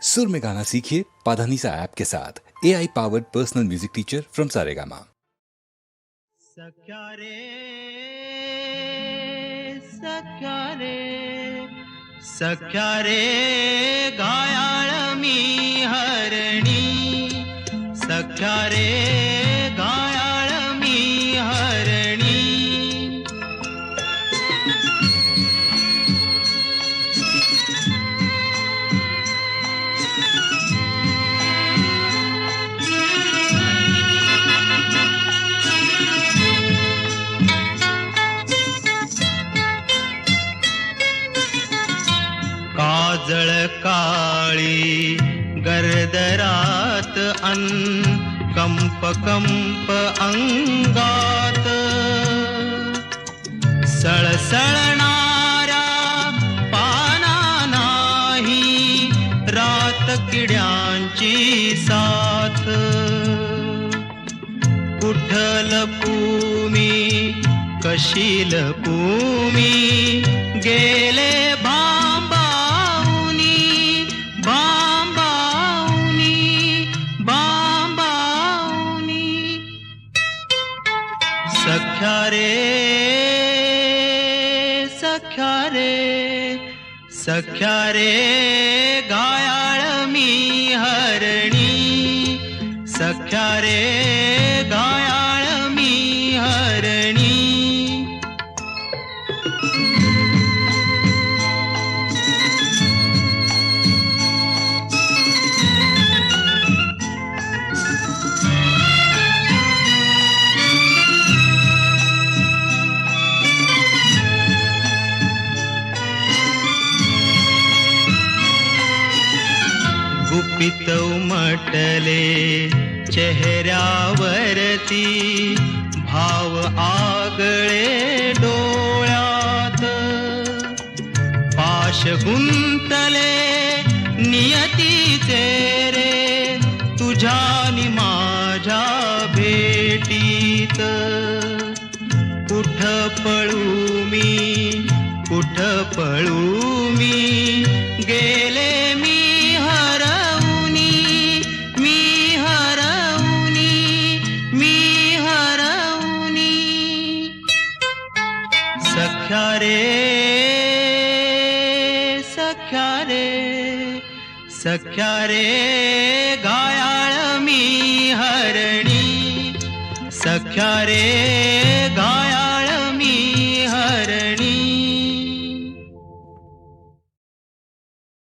सुर में गाना सीखिए पाधानीसा ऐप के साथ। AI powered personal music teacher from Saregama. सख्या रे सख्या रे सख्या रे घायाळ मी हरणी, सख्या रे घायाळ मी हरणी. काजळ काळी गर्दरात कंप कंप अंगात, सळसळणाऱ्या पाना नाही रात किड्यांची साथ. कुठल लपूमी कशी लपूमी गेले सख्या रे सख्या रे सख्या रे घायाळ मी हरणी, सख्या रे घायाळ मी हरणी. गुपित उमटले चेहऱ्यावरती, भाव आगळे डोळ्यात. पाश गुंतले नियतीचे रे तुझ्या नि माझ्या भेटीत. कुठ पळू मी कुठ पळू मी गेले मी सख्या रे सख्या रे सख्या रे घायाळ मी हरणी, सख्या रे घायाळ